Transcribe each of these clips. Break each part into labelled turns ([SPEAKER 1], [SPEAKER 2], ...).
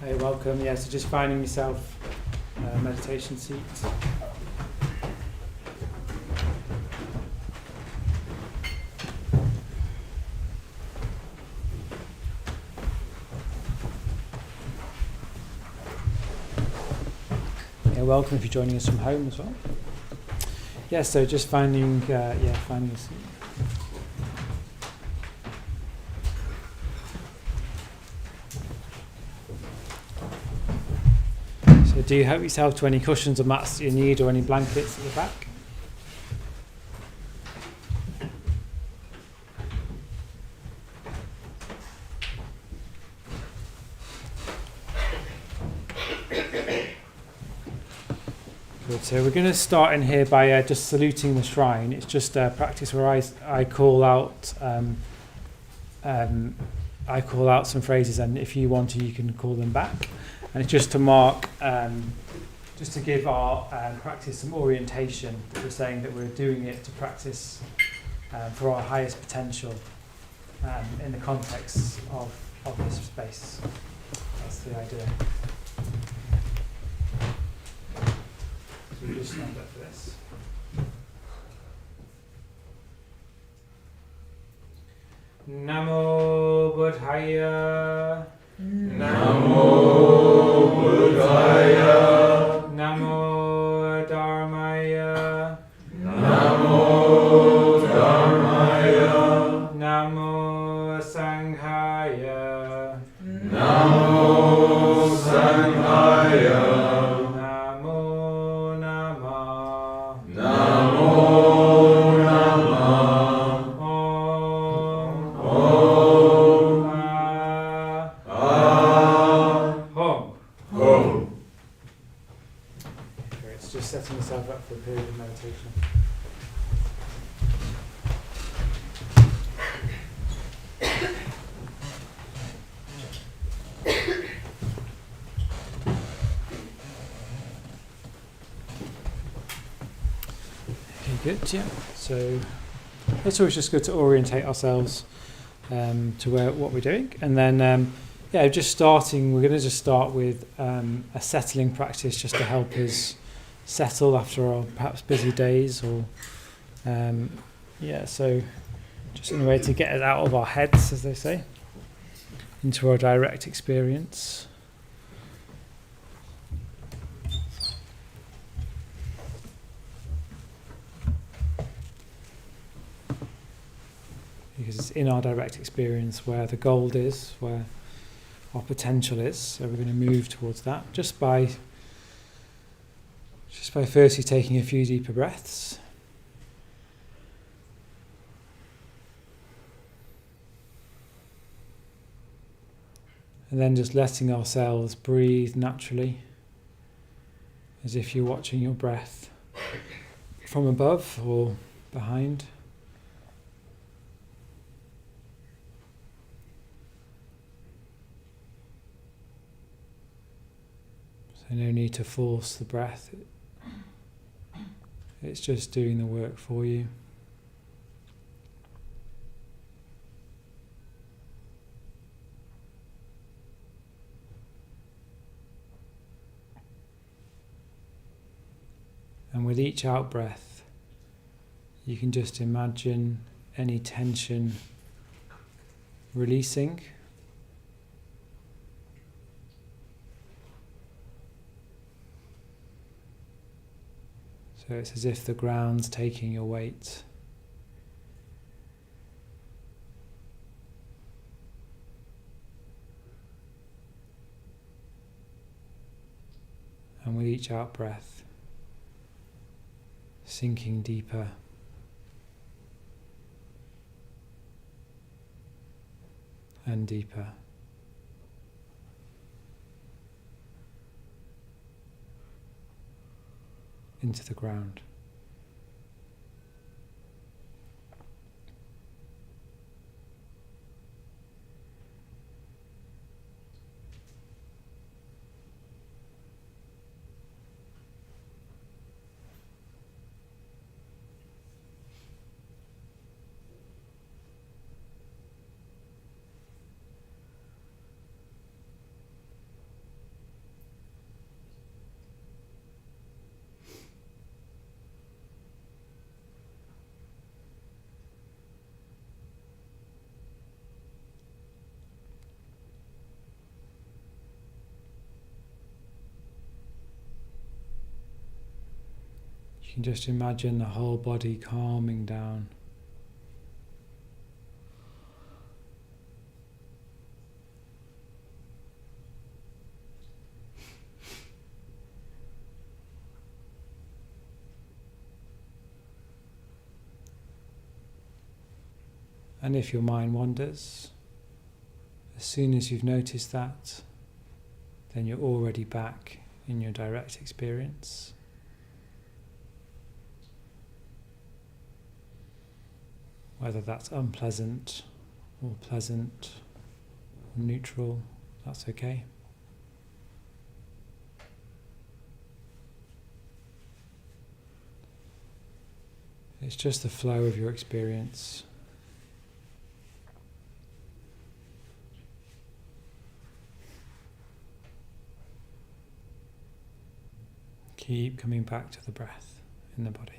[SPEAKER 1] Hey, welcome. Yeah, so just finding yourself a meditation seat. Yeah, welcome if you're joining us from home as well. Yeah, so just finding finding a seat. So do help yourself to any cushions or mats that you need, or any blankets at the back. Good. So we're going to start in here by just saluting the shrine. It's just a practice where I call out some phrases, and if you want to, you can call them back. And it's just to mark, just to give our practice some orientation. We're saying that we're doing it to practice for our highest potential in the context of this space. That's the idea. So we just stand up for this. Namo Buddhaya.
[SPEAKER 2] Namo Buddhaya.
[SPEAKER 1] Namo Dharmaya.
[SPEAKER 2] Namo Dharmaya.
[SPEAKER 1] Namo Sanghaya.
[SPEAKER 2] Namo Sanghaya.
[SPEAKER 1] Namo Namah.
[SPEAKER 2] Namo Namah.
[SPEAKER 1] Om. Hum.
[SPEAKER 2] Hum.
[SPEAKER 1] Okay, it's just setting yourself up for a period of meditation. Okay, good, yeah. So it's always just good to orientate ourselves to what we're doing. And then, we're going to just start with a settling practice just to help us settle after our perhaps busy days, or so just in a way to get us out of our heads, as they say, into our direct experience. Because it's in our direct experience where the gold is, where our potential is. So we're going to move towards that just by firstly taking a few deeper breaths. And then just letting ourselves breathe naturally, as if you're watching your breath from above or behind. So no need to force the breath. It's just doing the work for you. And with each out breath, you can just imagine any tension releasing. So it's as if the ground's taking your weight. And with each out breath, sinking deeper and deeper. Into the ground. can just imagine the whole body calming down. And if your mind wanders, as soon as you've noticed that, then you're already back in your direct experience. Whether that's unpleasant or pleasant or neutral, that's okay. It's just the flow of your experience. Keep coming back to the breath in the body.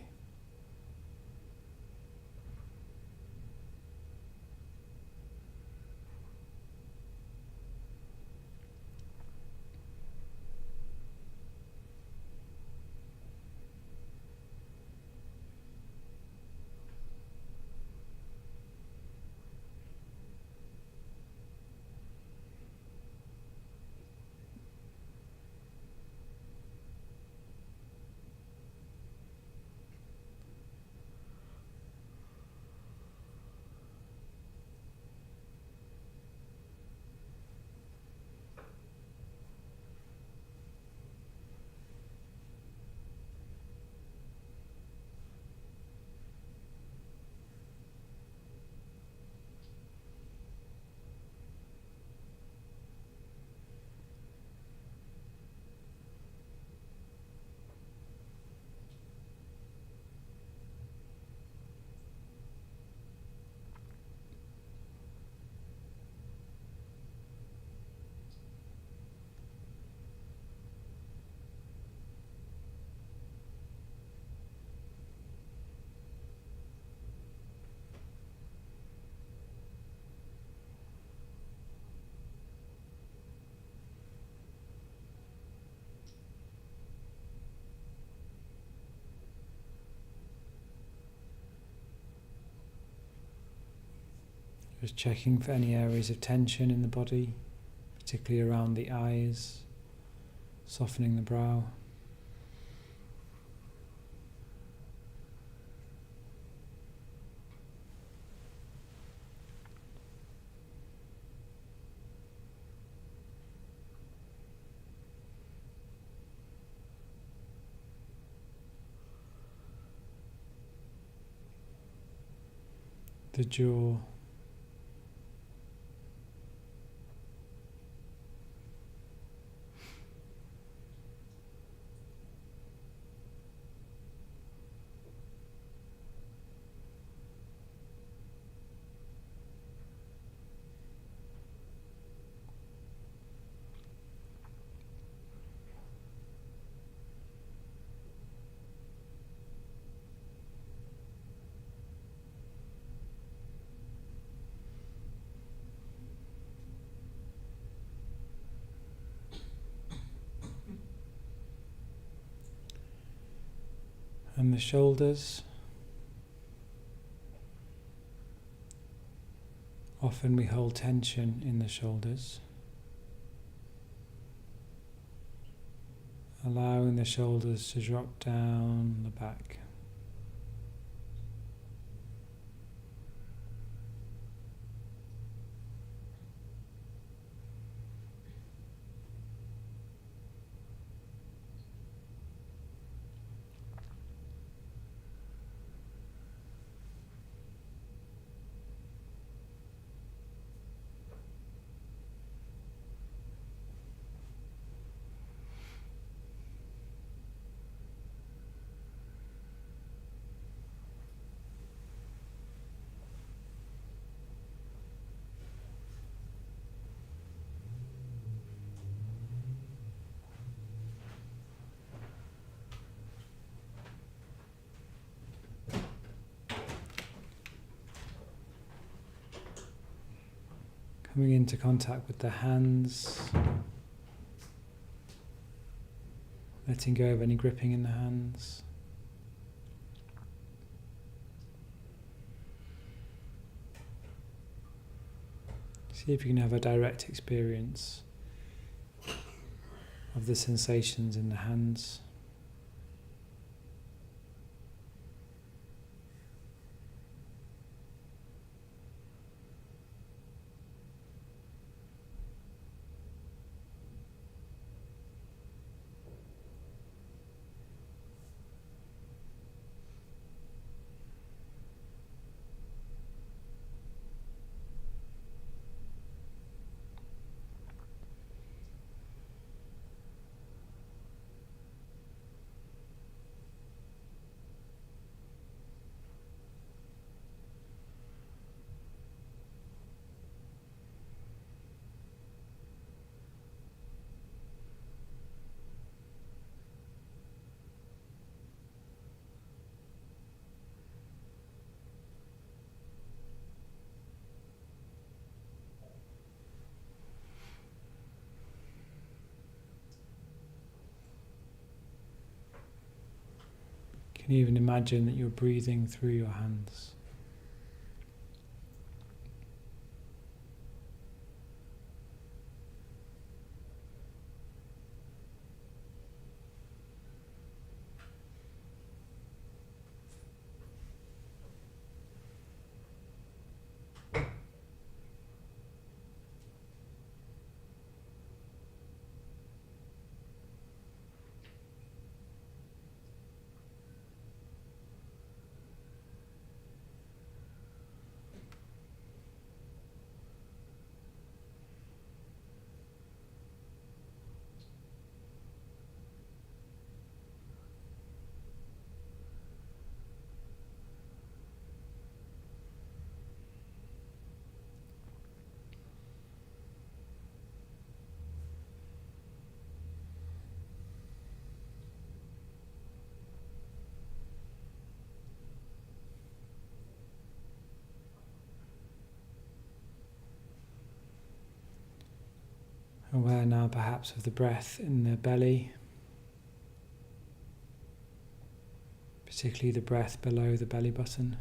[SPEAKER 1] Just checking for any areas of tension in the body, particularly around the eyes, softening the brow. The jaw. And the shoulders. Often we hold tension in the shoulders, allowing the shoulders to drop down the back. Coming into contact with the hands, letting go of any gripping in the hands. See if you can have a direct experience of the sensations in the hands. You can even imagine that you're breathing through your hands. Aware now perhaps of the breath in the belly, particularly the breath below the belly button.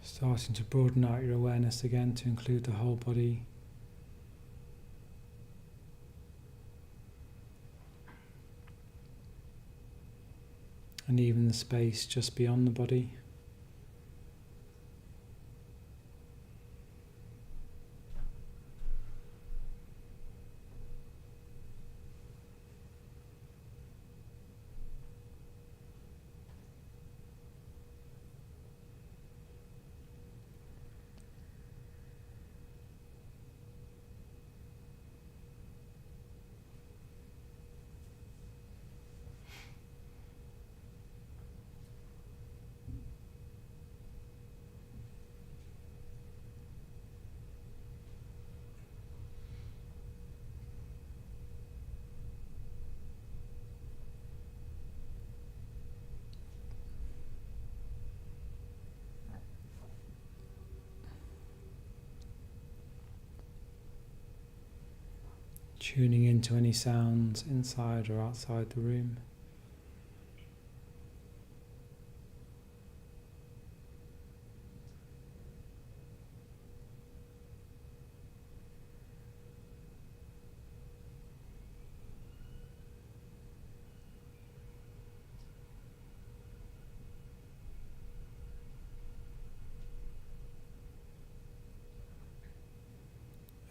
[SPEAKER 1] Starting to broaden out your awareness again to include the whole body. And even the space just beyond the body. tuning into any sounds inside or outside the room.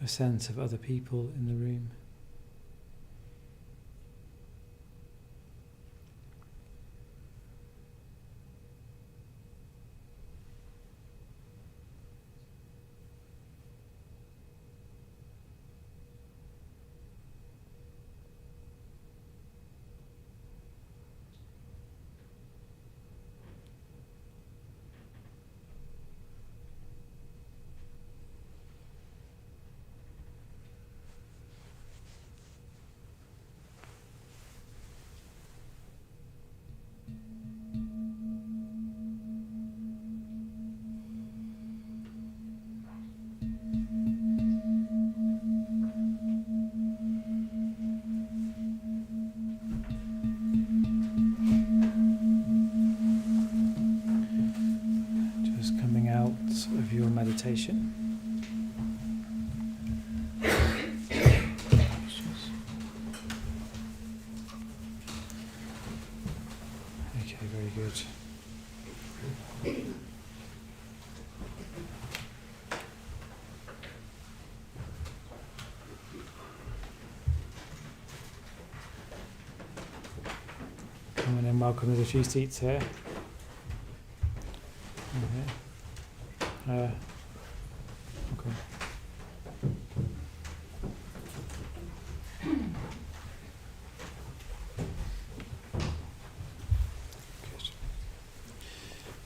[SPEAKER 1] A sense of other people in the room. Of your meditation. Okay, very good. Come on in, welcome to the few seats here. Okay.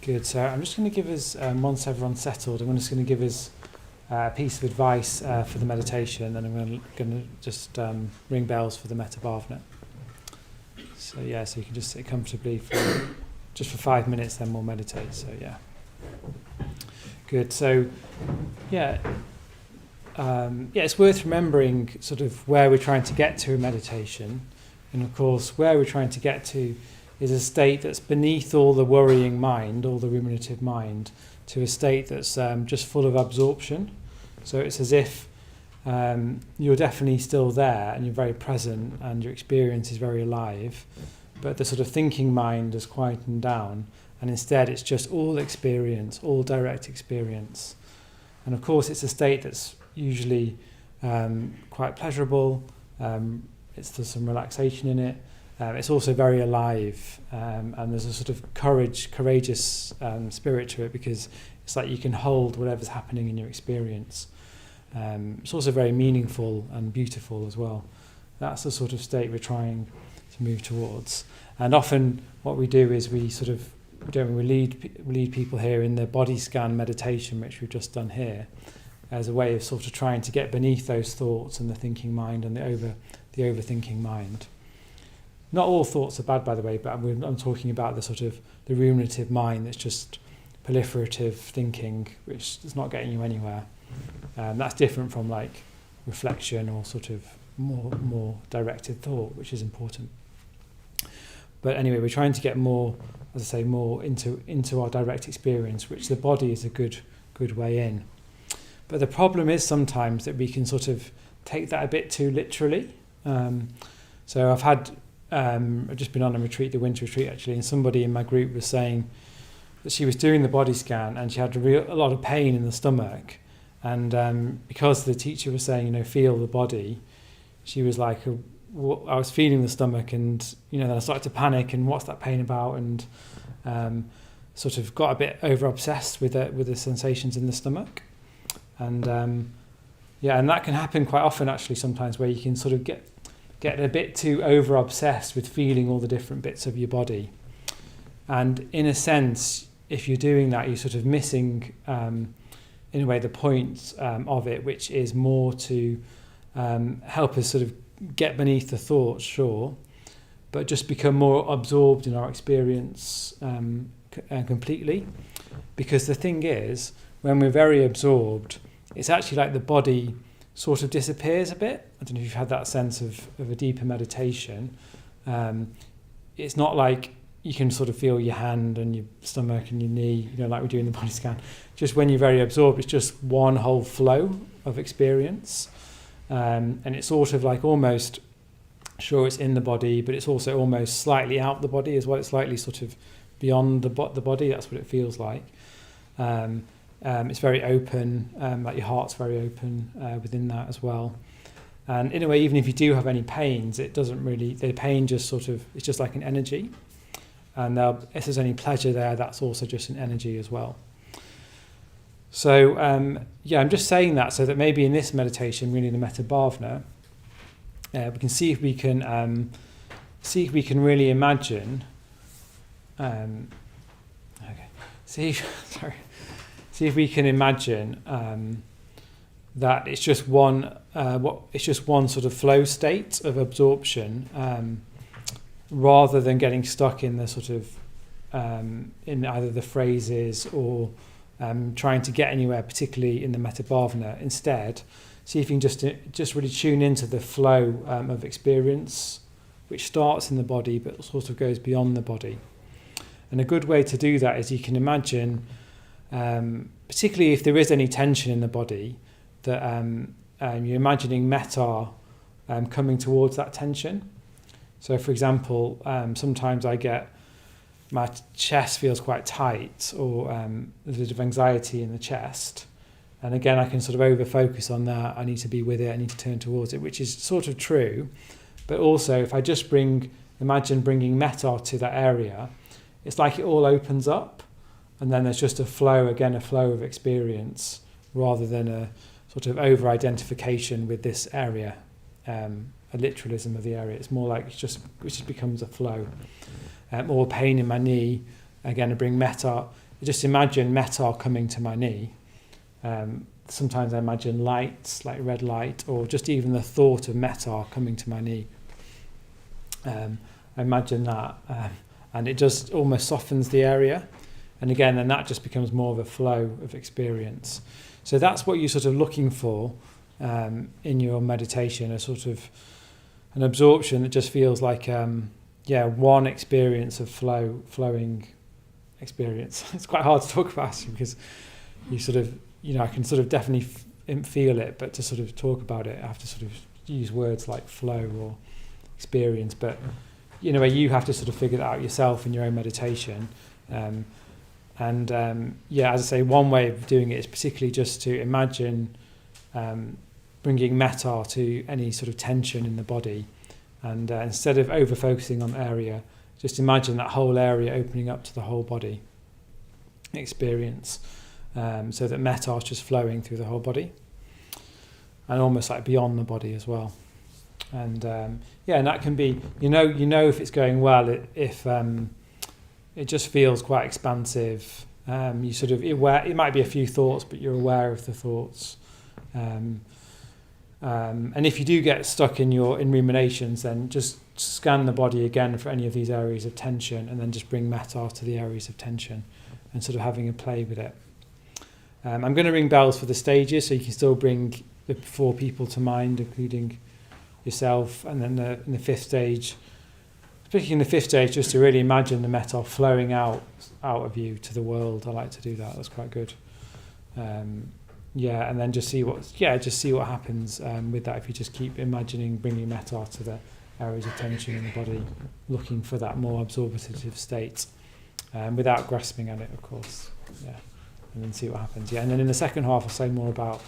[SPEAKER 1] Good. So I'm just going to give us, once everyone's settled, I'm just going to give us a piece of advice for the meditation, and I'm going to just ring bells for the Metta Bhavana. So yeah, so you can just sit comfortably for just for 5 minutes, then we'll meditate. So yeah. Good. So, it's worth remembering sort of where we're trying to get to in meditation, and of course, where we're trying to get to is a state that's beneath all the worrying mind, all the ruminative mind, to a state that's just full of absorption. So it's as if you're definitely still there, and you're very present, and your experience is very alive, but the sort of thinking mind has quietened down. And instead it's just all experience, all direct experience. And of course it's a state that's usually quite pleasurable, there's some relaxation in it, it's also very alive, and there's a sort of courageous spirit to it, because it's like you can hold whatever's happening in your experience. It's also very meaningful and beautiful as well. That's the sort of state we're trying to move towards. And often what we do is we lead people here in the body scan meditation, which we've just done here, as a way of sort of trying to get beneath those thoughts and the thinking mind and the overthinking mind. Not all thoughts are bad, by the way, but I'm talking about the sort of the ruminative mind that's just proliferative thinking, which is not getting you anywhere. That's different from like reflection or sort of more directed thought, which is important. But anyway, we're trying to get more, as I say, more into our direct experience, which the body is a good way in. But the problem is sometimes that we can sort of take that a bit too literally. So I've just been on a retreat, the winter retreat actually, and somebody in my group was saying that she was doing the body scan and she had a lot of pain in the stomach, and because the teacher was saying, feel the body, she was like, I was feeling the stomach, and then I started to panic, and what's that pain about, and sort of got a bit over obsessed with the sensations in the stomach, and and that can happen quite often actually sometimes, where you can sort of get a bit too over obsessed with feeling all the different bits of your body, and in a sense, if you're doing that, you're sort of missing in a way the point of it, which is more to help us sort of get beneath the thoughts, sure, but just become more absorbed in our experience completely. Because the thing is, when we're very absorbed, it's actually like the body sort of disappears a bit. I don't know if you've had that sense of a deeper meditation. It's not like you can sort of feel your hand and your stomach and your knee, like we do in the body scan. Just when you're very absorbed, it's just one whole flow of experience. And it's sort of like almost, sure, it's in the body, but it's also almost slightly out the body as well. It's slightly sort of beyond the body. That's what it feels like. It's very open, like your heart's very open within that as well. And in a way, even if you do have any pains, it doesn't really, the pain just sort of, it's just like an energy. And if there's any pleasure there, that's also just an energy as well. So, I'm just saying that so that maybe in this meditation, really the Metta Bhavana, we can see if we can really imagine, see if we can imagine that it's just one sort of flow state of absorption, rather than getting stuck in the sort of in either the phrases or trying to get anywhere, particularly in the Metta Bhavana. Instead, see if you can just really tune into the flow of experience, which starts in the body but sort of goes beyond the body. And a good way to do that is you can imagine, particularly if there is any tension in the body, that you're imagining metta coming towards that tension. So, for example, sometimes I get my chest feels quite tight, or there's a bit of anxiety in the chest. And again, I can sort of over-focus on that. I need to be with it. I need to turn towards it, which is sort of true. But also, if I just imagine bringing metta to that area, it's like it all opens up. And then there's just a flow of experience, rather than a sort of over-identification with this area, a literalism of the area. It's more like it just becomes a flow. Or pain in my knee, again, I bring metta. Just imagine metta coming to my knee. Sometimes I imagine lights, like red light, or just even the thought of metta coming to my knee. I imagine that, and it just almost softens the area. And again, then that just becomes more of a flow of experience. So that's what you're sort of looking for in your meditation, a sort of an absorption that just feels like one experience of flowing experience. It's quite hard to talk about because you sort of, I can sort of definitely feel it, but to sort of talk about it, I have to sort of use words like flow or experience. But you have to sort of figure that out yourself in your own meditation. As I say, one way of doing it is particularly just to imagine bringing metta to any sort of tension in the body. And instead of over-focusing on the area, just imagine that whole area opening up to the whole body experience, so that metta is just flowing through the whole body and almost like beyond the body as well. And and that can be, if it's going well, if it just feels quite expansive. You sort of it might be a few thoughts, but you're aware of the thoughts. And if you do get stuck in ruminations, then just scan the body again for any of these areas of tension, and then just bring metta to the areas of tension, and sort of having a play with it. I'm going to ring bells for the stages, so you can still bring the 4 people to mind, including yourself, and then in the 5th stage, particularly in the 5th stage, just to really imagine the metta flowing out of you to the world. I like to do that. That's quite good. And then just see what happens with that if you just keep imagining bringing metta to the areas of tension in the body, looking for that more absorptive state, without grasping at it, of course. And then see what happens. And then in the second half, I'll say more about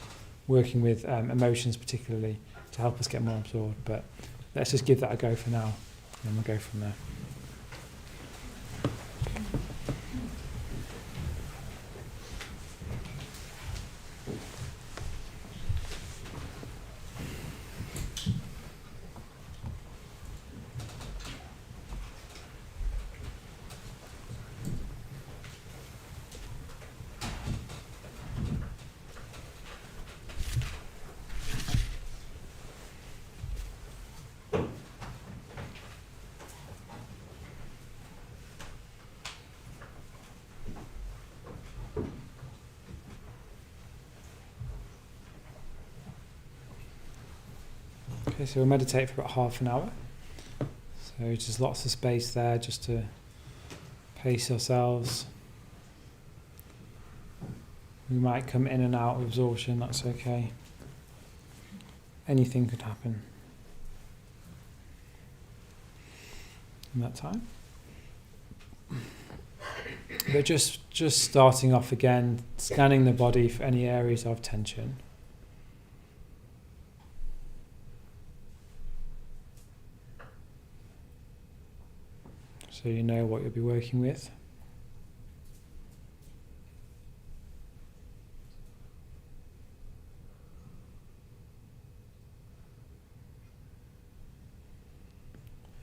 [SPEAKER 1] working with emotions, particularly to help us get more absorbed. But let's just give that a go for now, and we'll go from there. Okay, so we'll meditate for about half an hour. So just lots of space there just to pace yourselves. We might come in and out of absorption, that's okay. Anything could happen in that time. But just starting off again, scanning the body for any areas of tension. So you know what you'll be working with.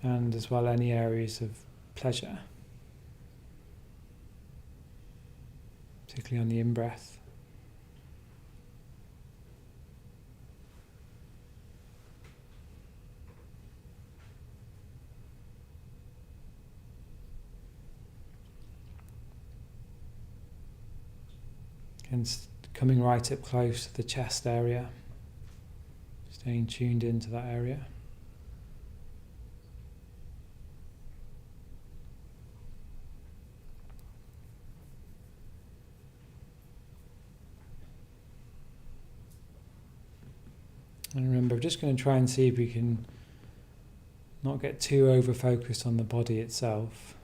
[SPEAKER 1] And as well any areas of pleasure, particularly on the in-breath. And coming right up close to the chest area, staying tuned into that area. And remember, we're just going to try and see if we can not get too over-focused on the body itself.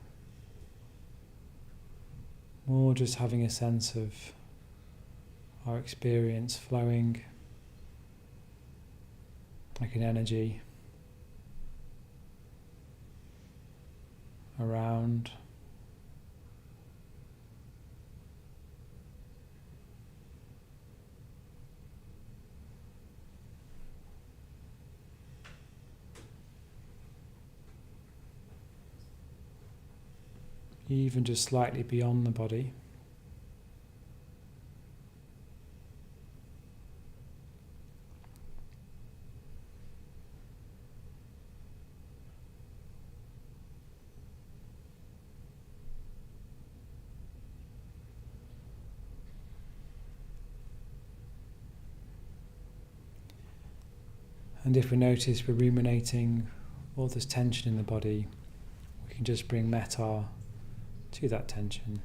[SPEAKER 1] More just having a sense of our experience flowing like an energy around. Even just slightly beyond the body. And if we notice we're ruminating all this tension in the body, we can just bring metta to that tension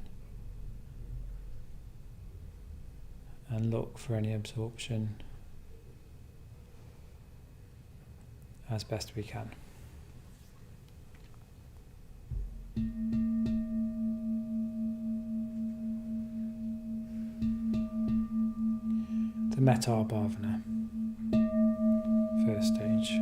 [SPEAKER 1] and look for any absorption as best we can. The Metta Bhavana, first stage.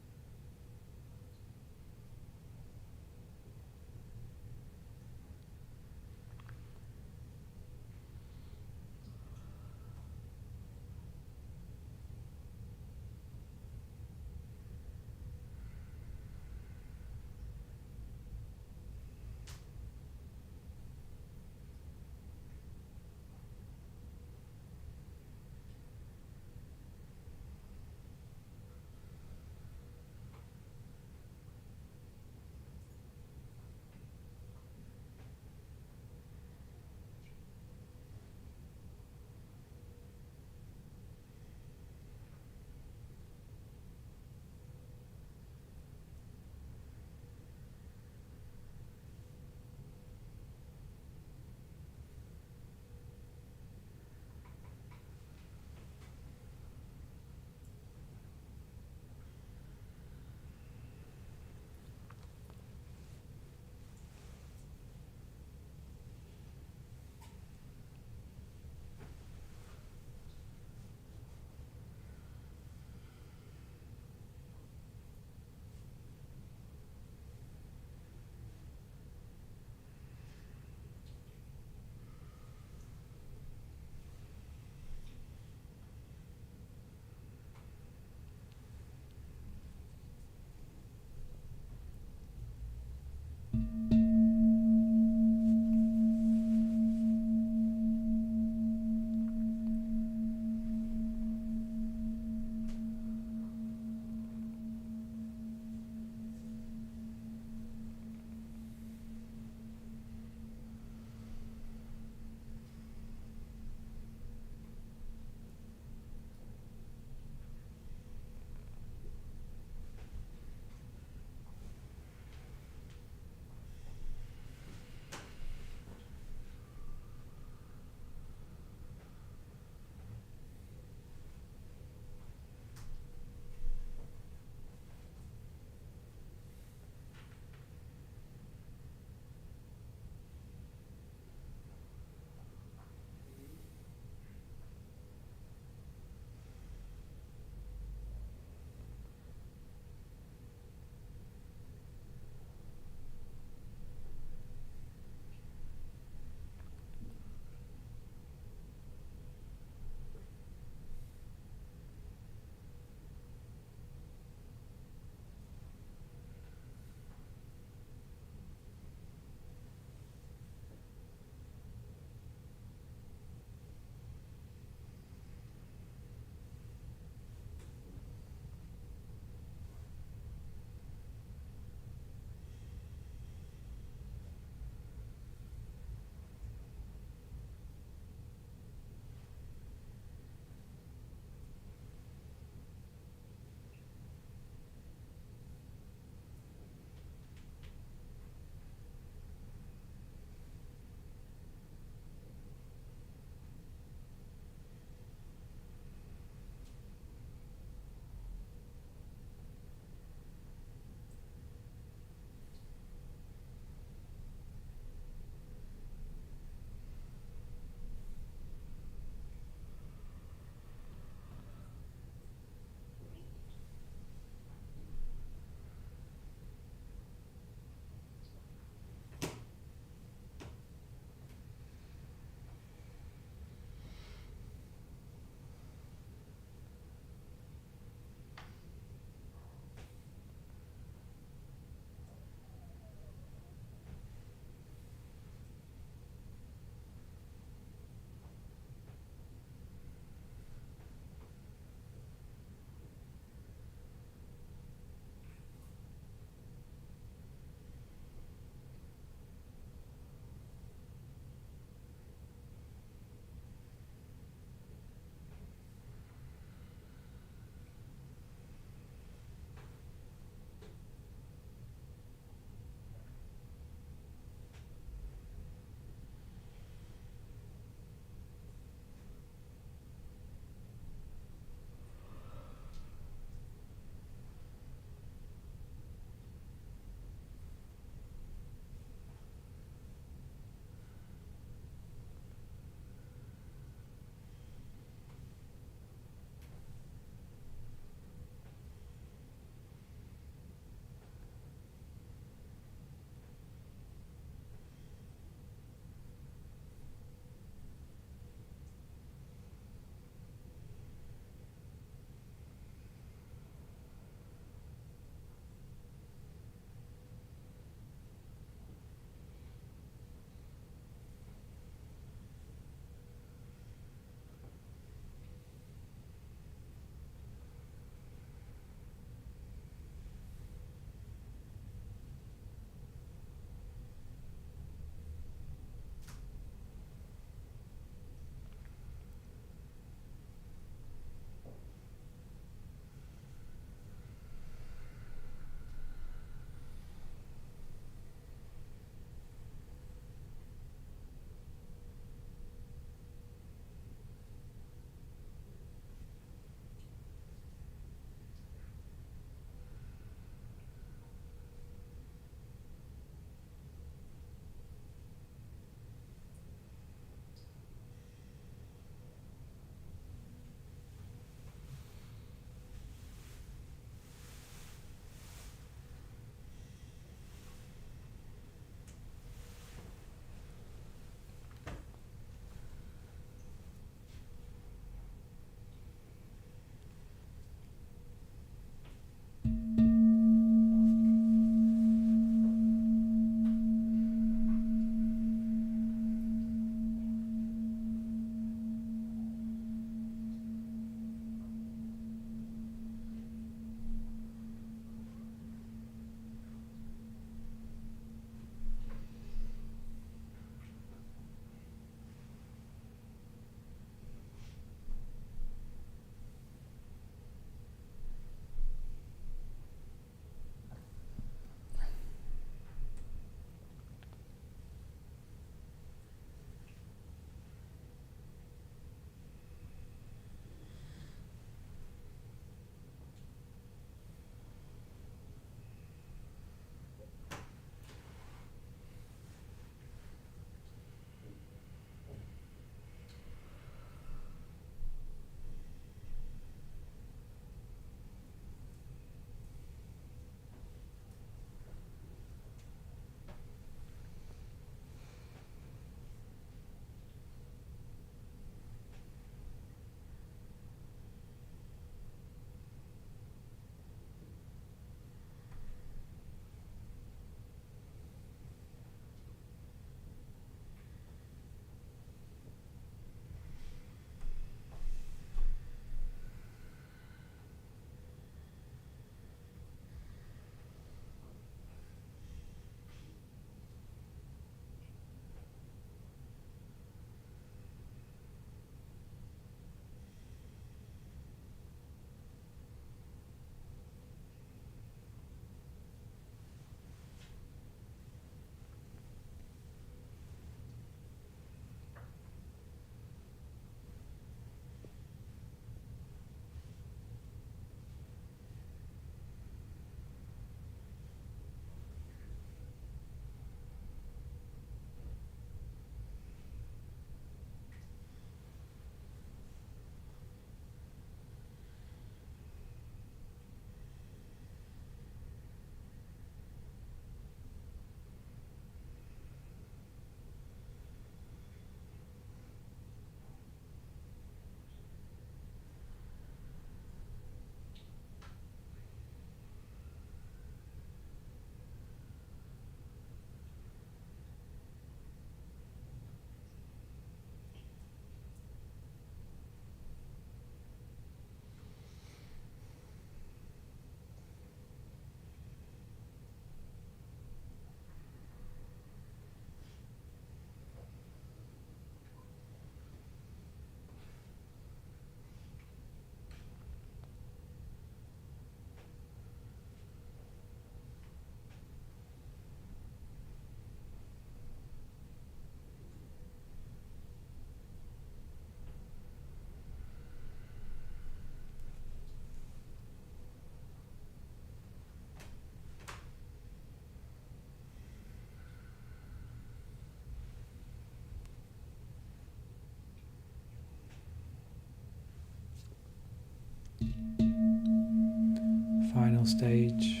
[SPEAKER 1] final stage,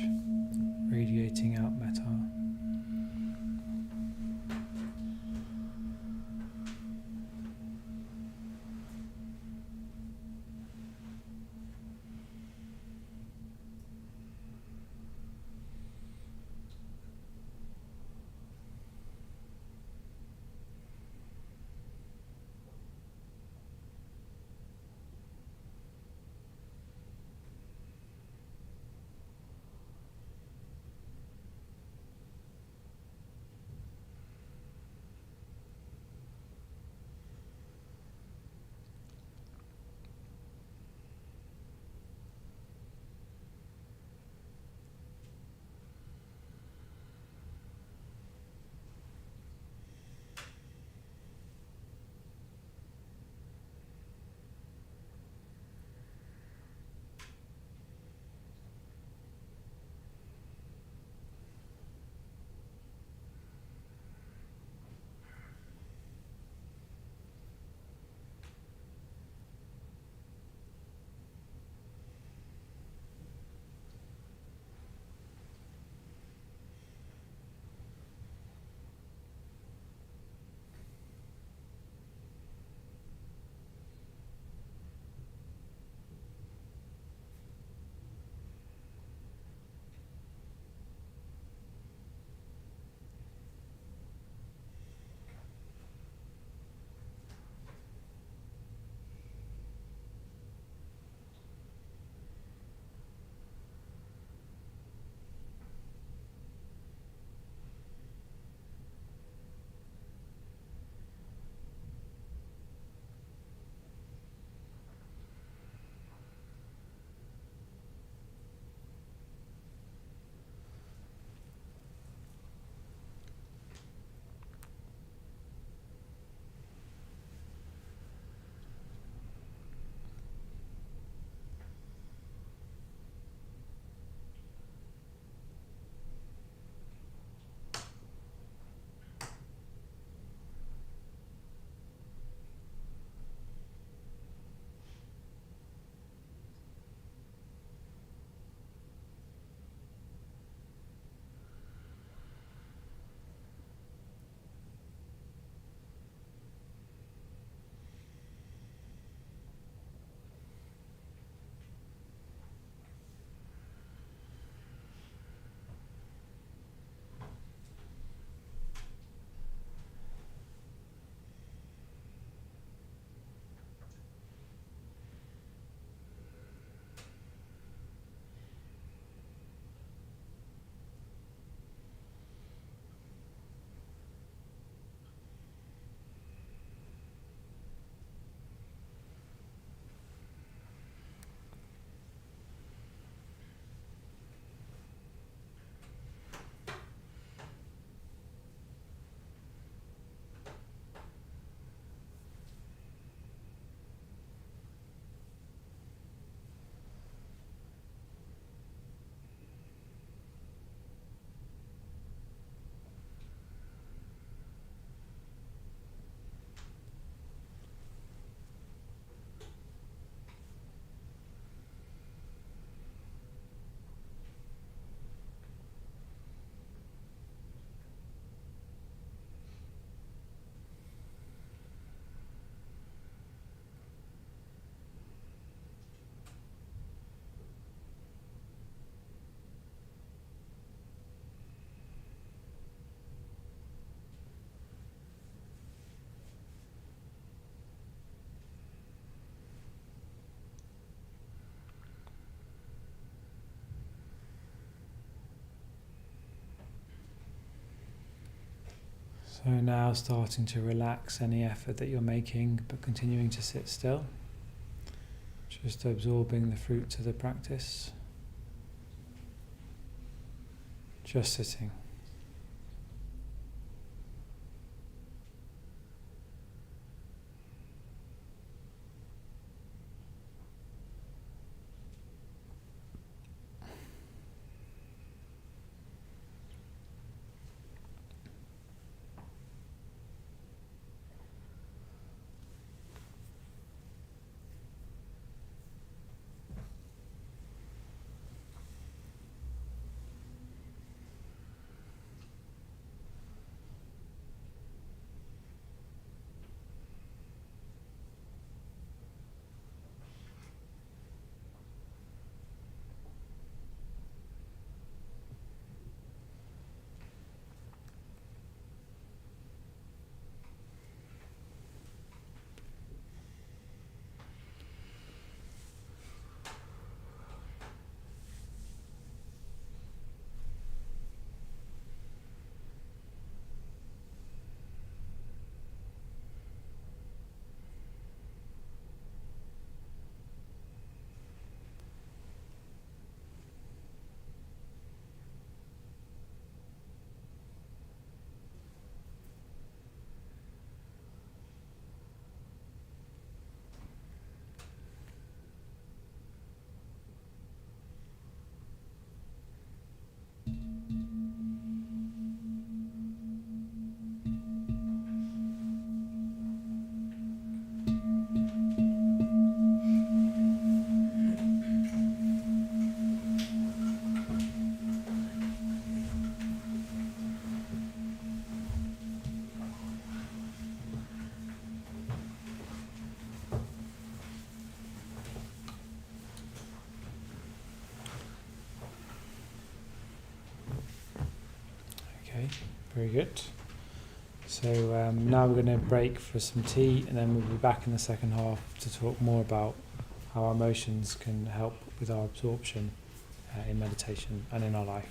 [SPEAKER 1] radiating out metta. So now starting to relax any effort that you're making, but continuing to sit still. Just absorbing the fruits of the practice. Just sitting. Okay, very good. So now we're going to break for some tea, and then we'll be back in the second half to talk more about how our emotions can help with our absorption in meditation and in our life.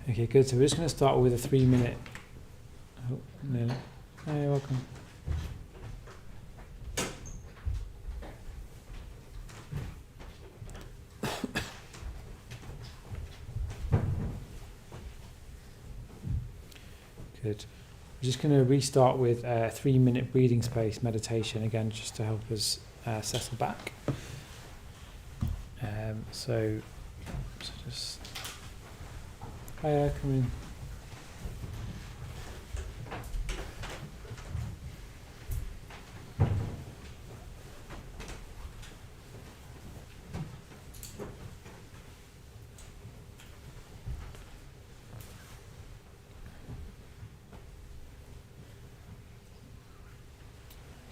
[SPEAKER 1] Okay, good. So we're just going to start with a 3-minute. Oh, no. Oh, you're welcome. Good. We're just going to restart with a 3-minute breathing space meditation again, just to help us settle back. So just hiya, come in.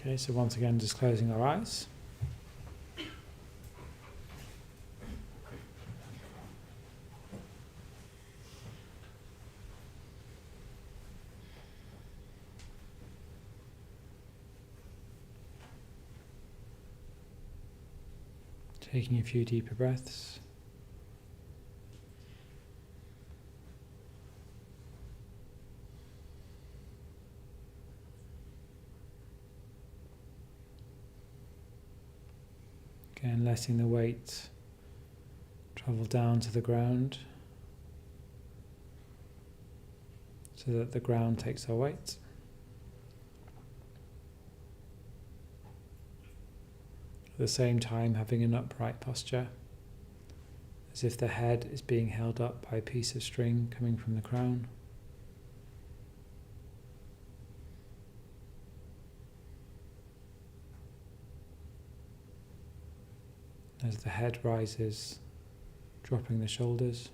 [SPEAKER 1] Okay, so once again, just closing our eyes. Taking a few deeper breaths. Again, letting the weight travel down to the ground so that the ground takes our weight. At the same time, having an upright posture, as if the head is being held up by a piece of string coming from the crown. As the head rises, dropping the shoulders.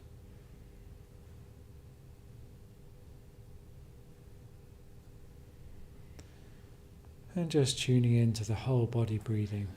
[SPEAKER 1] And just tuning into the whole body breathing.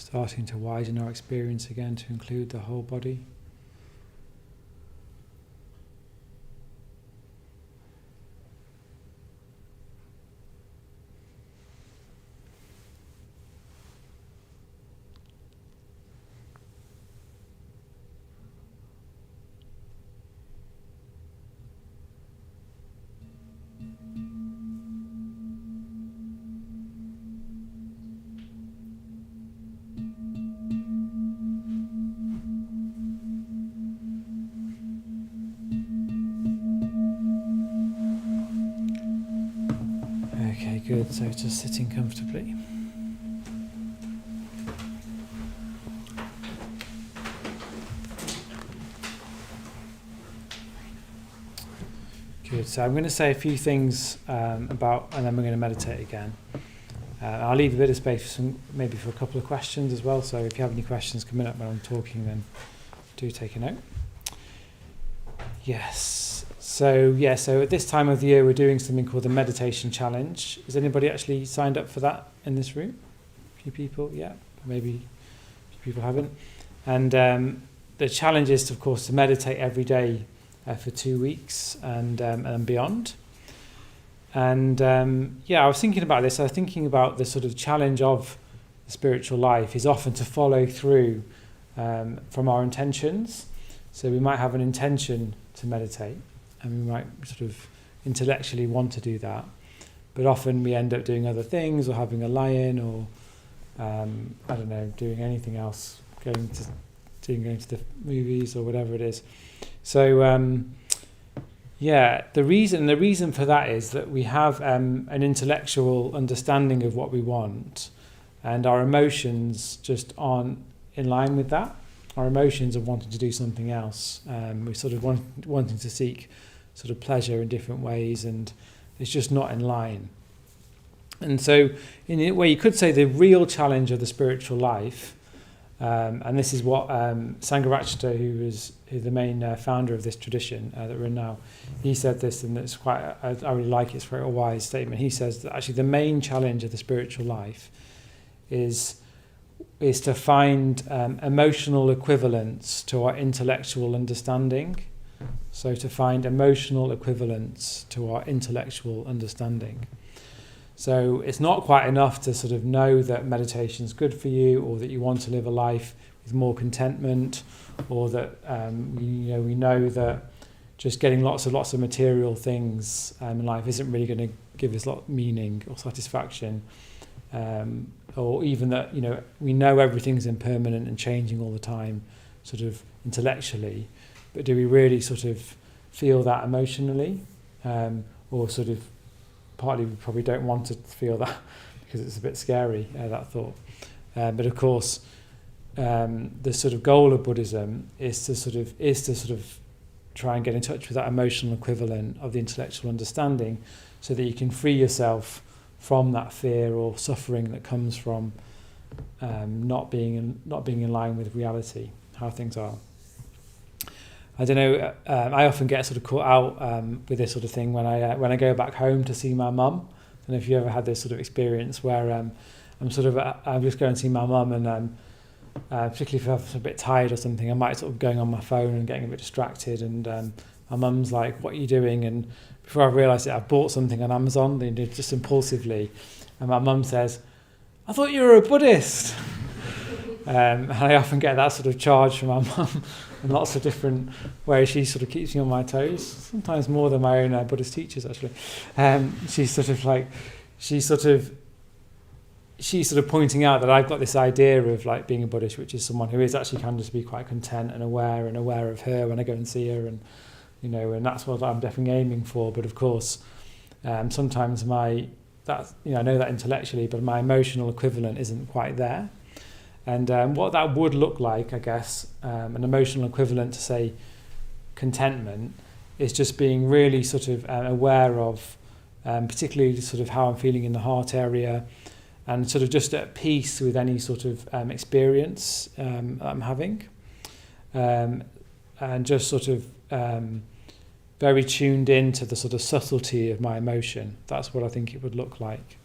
[SPEAKER 1] Starting to widen our experience again to include the whole body. Okay, good. So just sitting comfortably. Good. So I'm going to say a few things about, and then we're going to meditate again. I'll leave a bit of space maybe for a couple of questions as well. So if you have any questions coming up when I'm talking, then do take a note. Yes. So at this time of the year, we're doing something called the Meditation Challenge. Has anybody actually signed up for that in this room? A few people, yeah. Maybe a few people haven't. And the challenge is, of course, to meditate every day for 2 weeks and beyond. And I was thinking about this. I was thinking about the sort of challenge of the spiritual life is often to follow through from our intentions. So we might have an intention to meditate, and we might sort of intellectually want to do that, but often we end up doing other things or having a lie-in or doing anything else, going to the movies or whatever it is. So the reason for that is that we have an intellectual understanding of what we want, and our emotions just aren't in line with that. Our emotions are wanting to do something else. We're sort of wanting to seek sort of pleasure in different ways, and it's just not in line. And so, in a way, you could say the real challenge of the spiritual life, and this is what Sangharakshita, who's the main founder of this tradition that we're in now, he said this, and it's quite. I really like it. It's quite a wise statement. He says that actually the main challenge of the spiritual life is to find emotional equivalents to our intellectual understanding. So to find emotional equivalents to our intellectual understanding. So it's not quite enough to sort of know that meditation is good for you, or that you want to live a life with more contentment, or that we know that just getting lots of material things in life isn't really going to give us a lot of meaning or satisfaction. Or even that, we know everything's impermanent and changing all the time, sort of intellectually, but do we really sort of feel that emotionally? Or sort of partly we probably don't want to feel that because it's a bit scary, that thought. But of course, the sort of goal of Buddhism is to sort of try and get in touch with that emotional equivalent of the intellectual understanding, so that you can free yourself from that fear or suffering that comes from not being in line with reality, how things are. I don't know. I often get sort of caught out with this sort of thing when I go back home to see my mum. I don't know if you ever had this sort of experience where I'm just going to see my mum, and particularly if I'm a bit tired or something, I might sort of going on my phone and getting a bit distracted, and my mum's like, "What are you doing?" And before I realised it, I bought something on Amazon, just impulsively, and my mum says, "I thought you were a Buddhist." And I often get that sort of charge from my mum in lots of different ways. She sort of keeps me on my toes, sometimes more than my own Buddhist teachers, actually. She's sort of pointing out that I've got this idea of like being a Buddhist, which is someone who is actually kind of just be quite content and aware of her when I go and see her, and and that's what I'm definitely aiming for. But of course, sometimes I know that intellectually, but my emotional equivalent isn't quite there. And what that would look like, I guess, an emotional equivalent to, say, contentment, is just being really sort of aware of, particularly sort of how I'm feeling in the heart area, and sort of just at peace with any sort of experience I'm having, and just sort of very tuned in to the sort of subtlety of my emotion. That's what I think it would look like.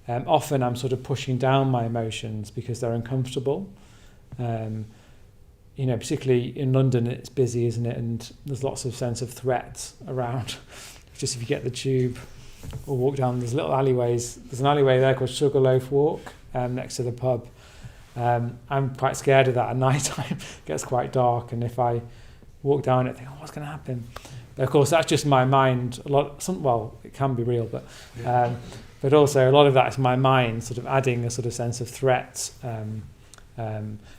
[SPEAKER 1] Often I'm sort of pushing down my emotions because they're uncomfortable. Particularly in London, it's busy, isn't it? And there's lots of sense of threat around. Just if you get the tube or walk down, there's little alleyways. There's an alleyway there called Sugarloaf Walk next to the pub. I'm quite scared of that at night time. It gets quite dark, and if I walk down it, I think, what's going to happen? But of course, that's just my mind. It can be real, but also a lot of that is my mind sort of adding a sort of sense of threat.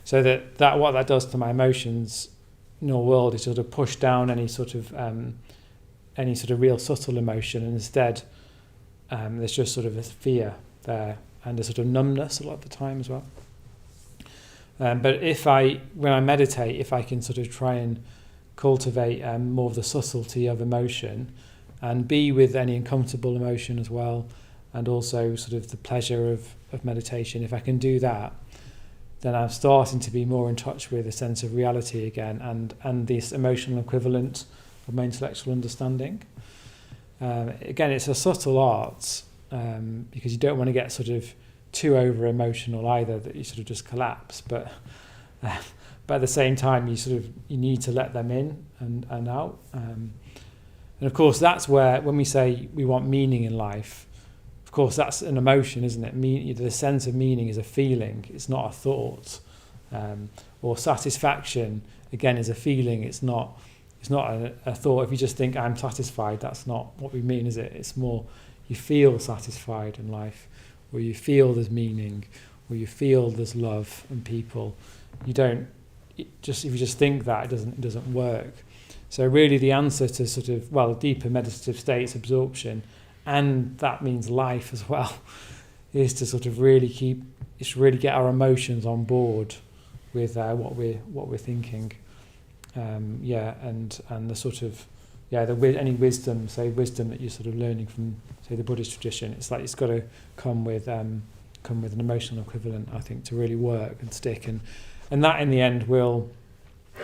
[SPEAKER 1] So that what that does to my emotions in your world is sort of push down any sort of real subtle emotion, and instead there's just sort of a fear there and a sort of numbness a lot of the time as well. But when I meditate, if I can sort of try and cultivate more of the subtlety of emotion and be with any uncomfortable emotion as well, and also sort of the pleasure of meditation, if I can do that, then I'm starting to be more in touch with a sense of reality again and this emotional equivalent of my intellectual understanding. Again, it's a subtle art because you don't want to get sort of too over emotional either, that you sort of just collapse. But at the same time, you need to let them in and out. And of course, that's where when we say we want meaning in life, of course, that's an emotion, isn't it? The sense of meaning is a feeling. It's not a thought. Or satisfaction, again, is a feeling. It's not a thought. If you just think I'm satisfied, that's not what we mean, is it? It's more you feel satisfied in life, or you feel there's meaning, or you feel there's love and people. If you just think that, it doesn't work. So really, the answer to sort of deeper meditative states, absorption, and that means life as well, is to sort of really get our emotions on board with what we're thinking. And the sort of any wisdom that you're sort of learning from, say, the Buddhist tradition, it's like it's got to come with an emotional equivalent, I think, to really work and stick, and that in the end will,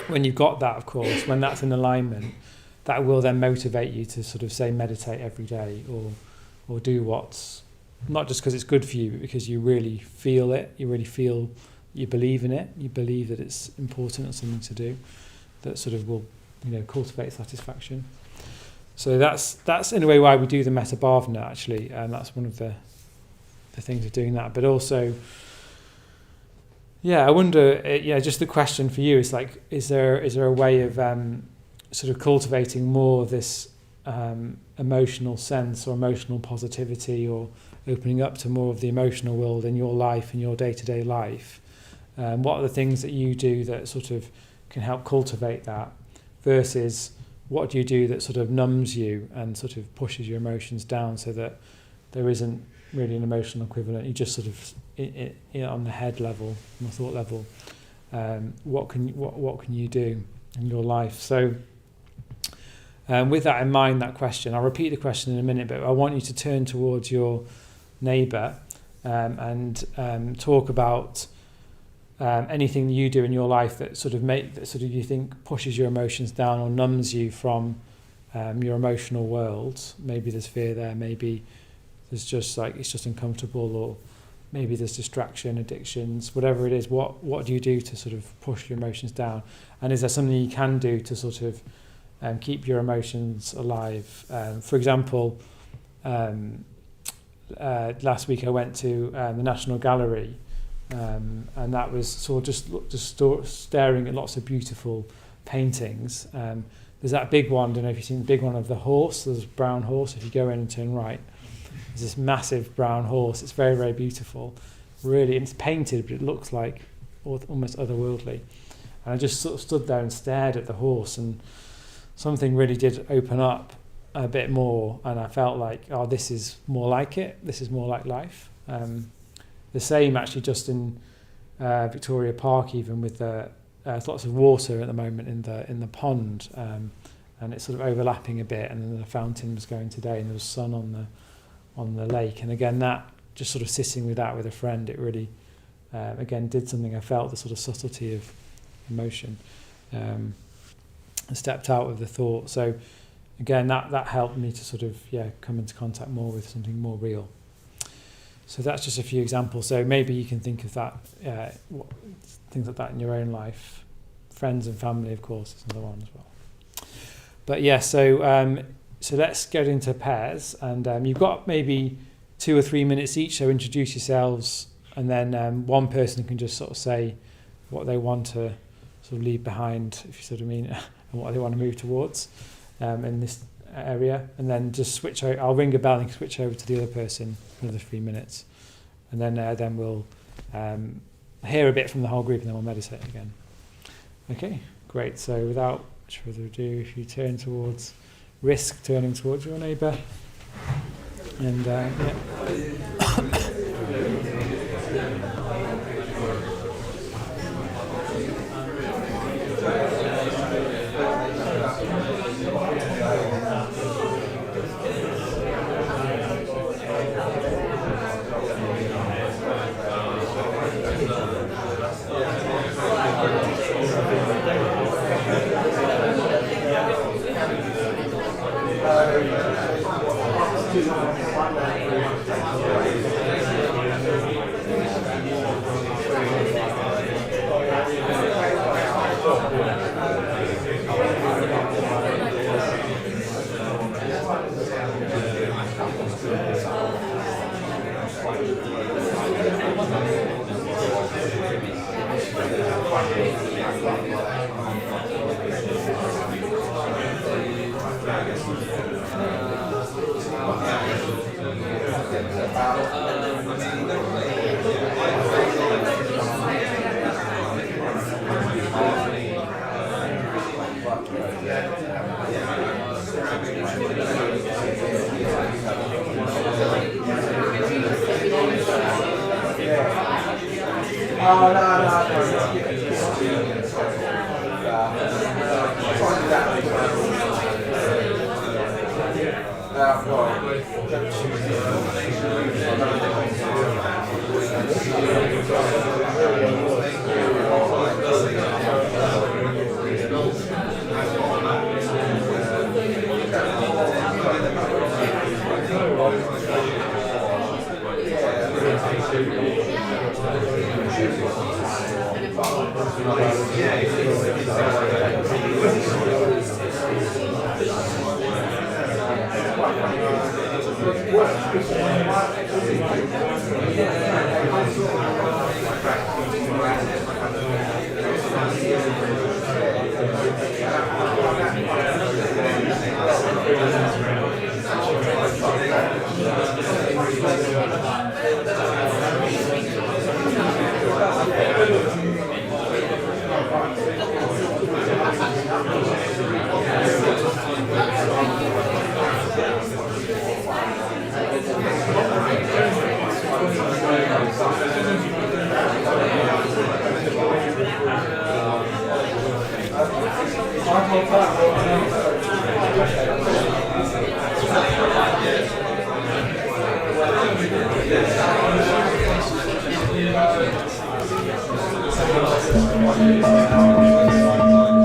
[SPEAKER 1] when you've got that, of course, when that's in alignment, that will then motivate you to sort of say meditate every day or do what's not just because it's good for you, but because you really feel it, you really feel you believe in it, you believe that it's important and something to do that sort of will cultivate satisfaction. So that's in a way why we do the metta bhavana, actually, and that's one of the things of doing that. But also, I wonder, just the question for you is like, is there a way of sort of cultivating more of this emotional sense or emotional positivity, or opening up to more of the emotional world in your life, in your day-to-day life? What are the things that you do that sort of can help cultivate that, versus what do you do that sort of numbs you and sort of pushes your emotions down so that there isn't really an emotional equivalent? You just sort of on the head level, on the thought level. What can you do in your life? So with that in mind, that question, I'll repeat the question in a minute, but I want you to turn towards your neighbour and talk about anything that you do in your life that sort of you think pushes your emotions down or numbs you from your emotional world. Maybe there's fear there, maybe there's just it's just uncomfortable, or maybe there's distraction, addictions, whatever it is. What do you do to sort of push your emotions down? And is there something you can do to sort of keep your emotions alive? For example, last week I went to the National Gallery, and that was sort of just staring at lots of beautiful paintings. There's that big one, I don't know if you've seen the big one of the horse, there's a brown horse. If you go in and turn right, there's this massive brown horse. It's very, very beautiful. Really, and it's painted, but it looks like almost otherworldly. And I just sort of stood there and stared at the horse, and something really did open up a bit more, and I felt like, this is more like it. This is more like life. The same actually just in Victoria Park, even with there's lots of water at the moment in the pond, and it's sort of overlapping a bit, and then the fountain was going today, and there was sun on the lake. And again, that just sort of sitting with that with a friend, it really again did something. I felt the sort of subtlety of emotion, and stepped out of the thought. So again, that helped me to sort of come into contact more with something more real. So that's just a few examples. So maybe you can think of that, things like that in your own life. Friends and family, of course, is another one as well. But yeah, so let's get into pairs, and you've got maybe 2 or 3 minutes each. So introduce yourselves, and then one person can just sort of say what they want to sort of leave behind, if you sort of mean, and what they want to move towards in this area, and then just switch over. I'll ring a bell and switch over to the other person for another 3 minutes, and then we'll hear a bit from the whole group, and then we'll meditate again. Okay, great. So without much further ado, if you turn towards, risk turning towards your neighbour, and yeah.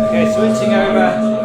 [SPEAKER 1] Okay, switching over.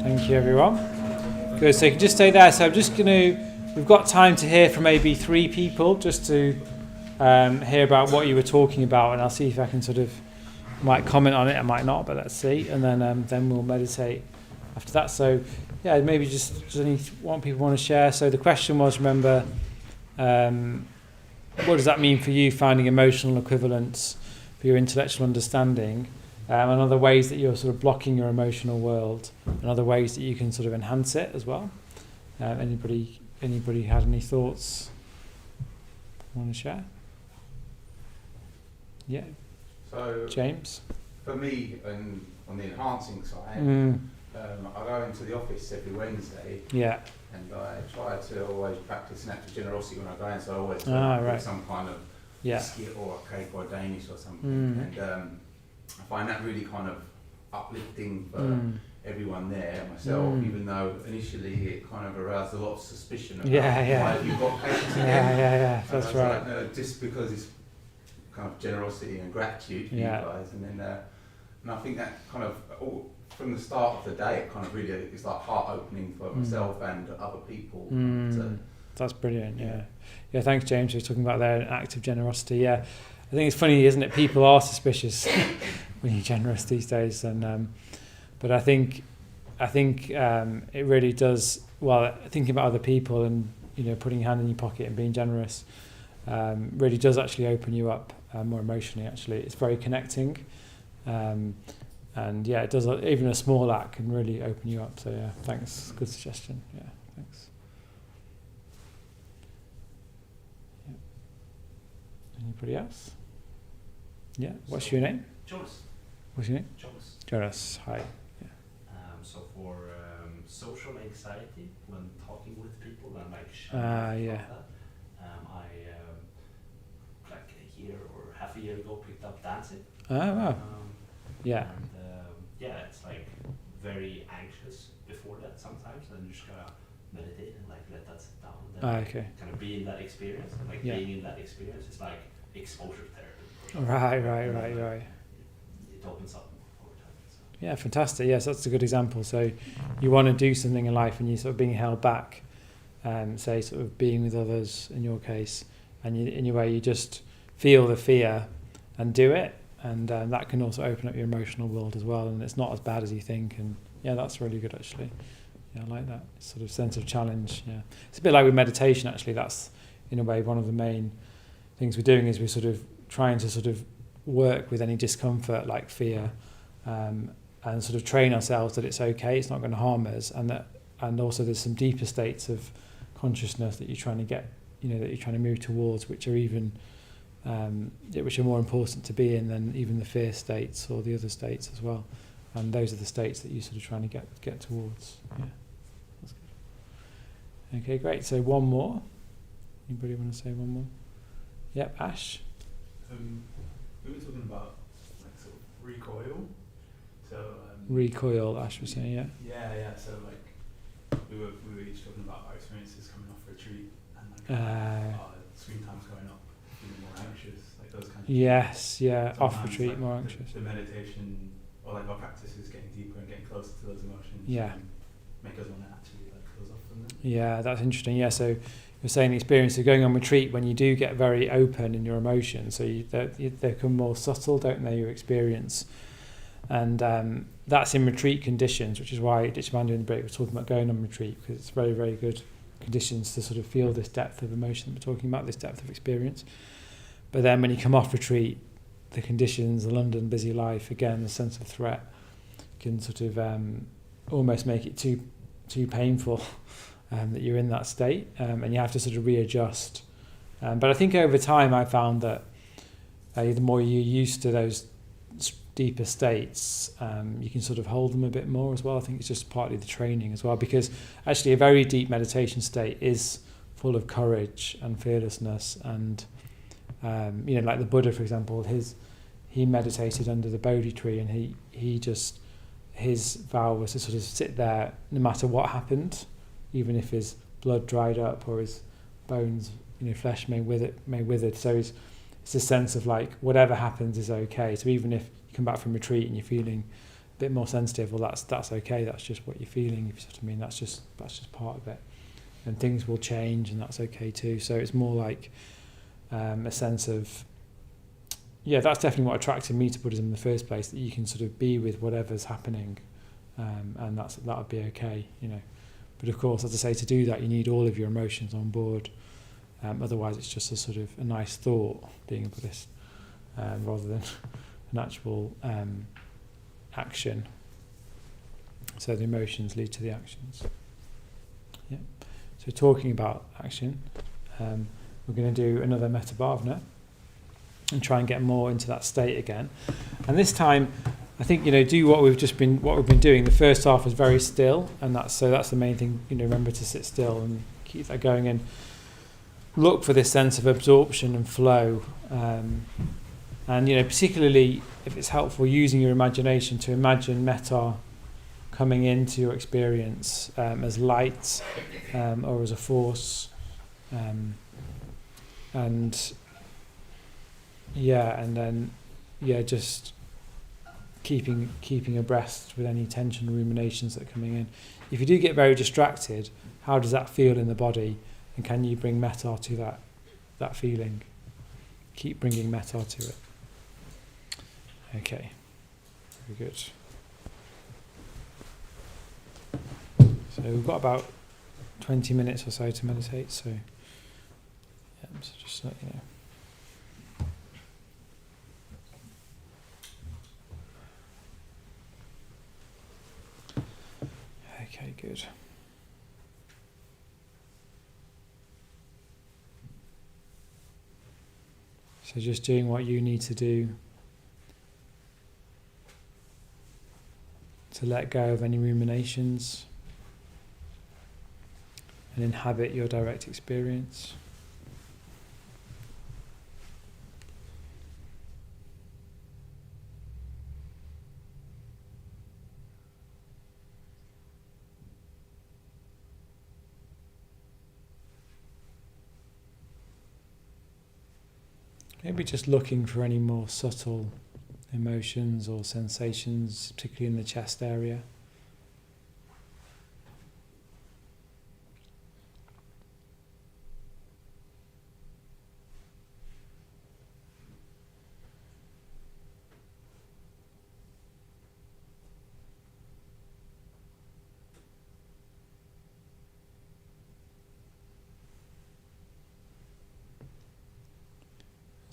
[SPEAKER 1] Thank you, everyone. Good. So you can just stay there. So I'm just going to. We've got time to hear from maybe 3 people, just to hear about what you were talking about, and I'll see if I can sort of might comment on it. I might not, but let's see. And then we'll meditate after that. So yeah, maybe just any one people want to share. So the question was, remember, what does that mean for you, finding emotional equivalence for your intellectual understanding, and other ways that you're sort of blocking your emotional world, and other ways that you can sort of enhance it as well. Anybody had any thoughts want to share? Yeah.
[SPEAKER 3] So
[SPEAKER 1] James?
[SPEAKER 3] for me, on the enhancing side, I go into the office every Wednesday,
[SPEAKER 1] Yeah.
[SPEAKER 3] and I try to always practice an act of generosity when I go in. So I always
[SPEAKER 1] Right.
[SPEAKER 3] with some kind of biscuit or a cake or a Danish or something, and I find that really kind of uplifting for everyone there, myself, even though initially it kind of aroused a lot of suspicion about why you've got cakes again.
[SPEAKER 1] Yeah, that's right.
[SPEAKER 3] Like, no, just because it's kind of generosity and gratitude for you guys, and then and I think that kind of from the start of the day, it kind of really is like heart opening for myself and other people.
[SPEAKER 1] That's brilliant. Yeah. Thanks, James. We're talking about their act of generosity. Yeah, I think it's funny, isn't it? People are suspicious when you're generous these days, and but I think it really does. Well, thinking about other people and putting your hand in your pocket and being generous really does actually open you up more emotionally. Actually, it's very connecting, and it does. Even a small act can really open you up. So yeah, thanks. Good suggestion. Yeah, thanks. Yeah. Anybody else? Yeah. What's your name?
[SPEAKER 4] Jonas.
[SPEAKER 1] What's your name?
[SPEAKER 4] Jonas.
[SPEAKER 1] Jonas. Hi.
[SPEAKER 4] So for social anxiety, when talking with people and sharing about that, I like a year or half a year ago picked up dancing.
[SPEAKER 1] Oh wow.
[SPEAKER 4] And it's like very anxious before that sometimes, and you just gotta meditate and like let that sit down. And then kind of be in that experience, and like being in that experience is like exposure therapy.
[SPEAKER 1] Right.
[SPEAKER 4] It opens up more over time. So.
[SPEAKER 1] Yeah, fantastic. Yes, that's a good example. So you want to do something in life and you're sort of being held back, say sort of being with others in your case, and in your way you just feel the fear and do it, and that can also open up your emotional world as well, and it's not as bad as you think, and yeah, that's really good actually. Yeah, I like that sort of sense of challenge. Yeah, it's a bit like with meditation actually. That's in a way one of the main things we're doing is we're sort of trying to sort of work with any discomfort like fear, and sort of train ourselves that it's okay, it's not going to harm us, and also there's some deeper states of consciousness that you're trying to get, that you're trying to move towards, which are even which are more important to be in than even the fear states or the other states as well. And those are the states that you're sort of trying to get towards. Yeah, that's good. Okay, great. So one more. Anybody want to say one more? Yep, Ash.
[SPEAKER 5] We were talking about like sort of recoil. So
[SPEAKER 1] recoil, Ash was saying, yeah.
[SPEAKER 5] Yeah. So like we were each talking about our experiences coming off retreat and like screen times going up, feeling more anxious, like those kinds of things.
[SPEAKER 1] Yes, yeah.
[SPEAKER 5] Sometimes,
[SPEAKER 1] Off retreat,
[SPEAKER 5] like,
[SPEAKER 1] more anxious.
[SPEAKER 5] The meditation or like our practice is getting deeper and getting closer to those emotions.
[SPEAKER 1] Yeah.
[SPEAKER 5] And make us want to actually like close off from them.
[SPEAKER 1] Yeah, that's interesting. Yeah, so you're saying the experience of going on retreat when you do get very open in your emotions, so they become more subtle, don't they, your experience? And that's in retreat conditions, which is why Ditchamanda in the break was talking about going on retreat, because it's very, very good conditions to sort of feel this depth of emotion. We're talking about this depth of experience. But then when you come off retreat, the conditions, the London busy life, again, the sense of threat can sort of almost make it too painful that you're in that state, and you have to sort of readjust. But I think over time I found that the more you're used to those deeper states, you can sort of hold them a bit more as well. I think it's just partly the training as well, because actually a very deep meditation state is full of courage and fearlessness, and like the Buddha, for example, he meditated under the Bodhi tree, and his vow was to sort of sit there no matter what happened, even if his blood dried up or his bones, flesh may withered. So it's a sense of like whatever happens is okay. So even if you come back from retreat and you're feeling a bit more sensitive, well, that's okay. That's just what you're feeling. If you see what I mean, that's just part of it. And things will change, and that's okay too. So it's more like a sense of, that's definitely what attracted me to Buddhism in the first place. That you can sort of be with whatever's happening, and that would be okay, But of course, as I say, to do that, you need all of your emotions on board. Otherwise, it's just a sort of a nice thought being a Buddhist, rather than an actual action. So the emotions lead to the actions. Yeah. So talking about action, we're going to do another metta bhavana and try and get more into that state again. And this time, I think do what we've been doing. The first half was very still, and that's the main thing. Remember to sit still and keep that going, and look for this sense of absorption and flow. And particularly if it's helpful, using your imagination to imagine metta coming into your experience as light or as a force, and then just keeping abreast with any tension or ruminations that are coming in. If you do get very distracted, how does that feel in the body, and can you bring metta to that feeling? Keep bringing metta to it. Okay, very good. So we've got about 20 minutes or so to meditate, so just let you know. Okay, good. So just doing what you need to do to let go of any ruminations and inhabit your direct experience. Maybe just looking for any more subtle emotions or sensations, particularly in the chest area.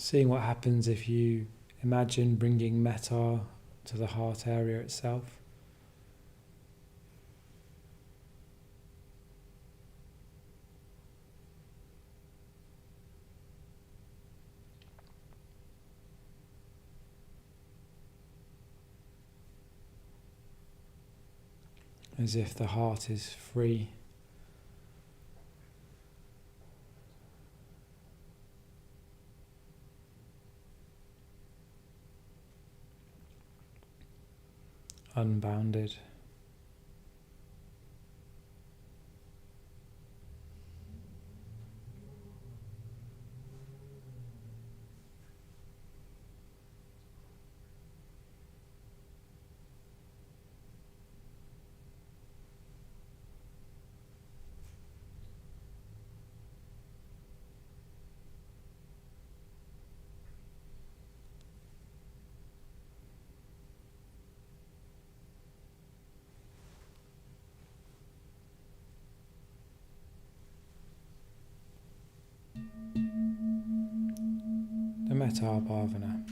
[SPEAKER 1] Seeing what happens if you imagine bringing metta to the heart area itself. As if the heart is free. Unbounded. The metta bhavana.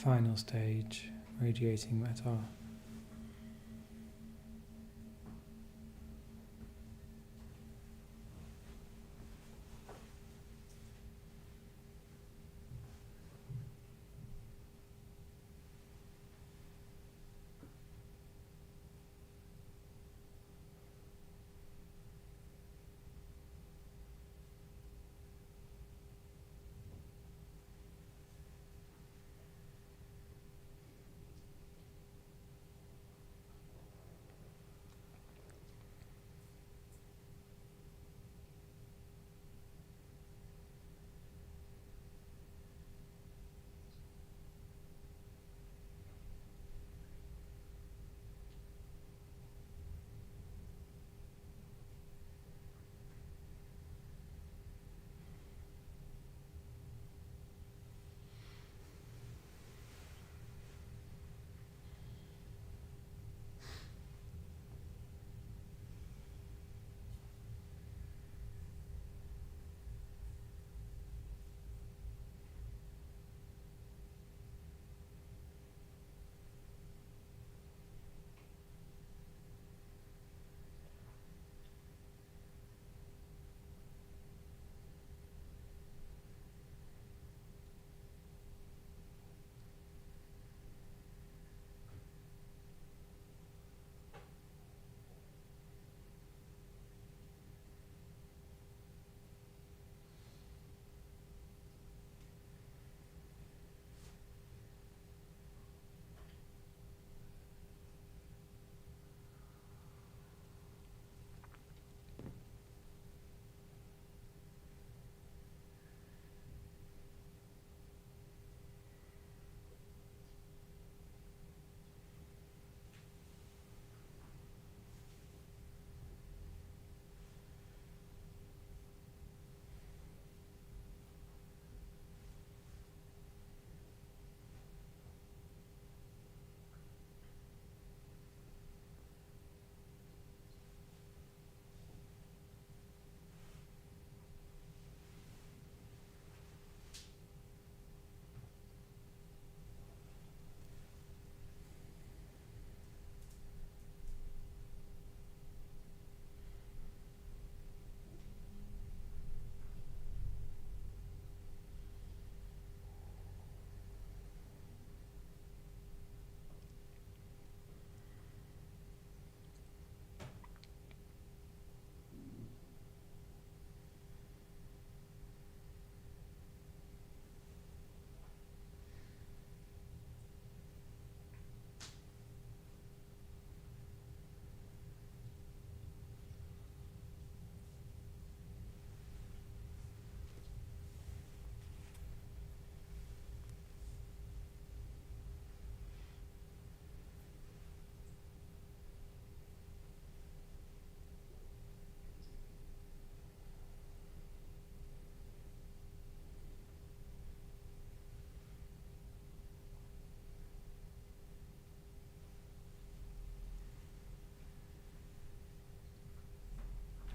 [SPEAKER 1] Final stage, radiating metta.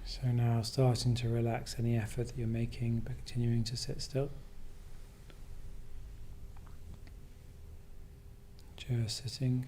[SPEAKER 1] So now starting to relax any effort that you're making, but continuing to sit still. Just sitting.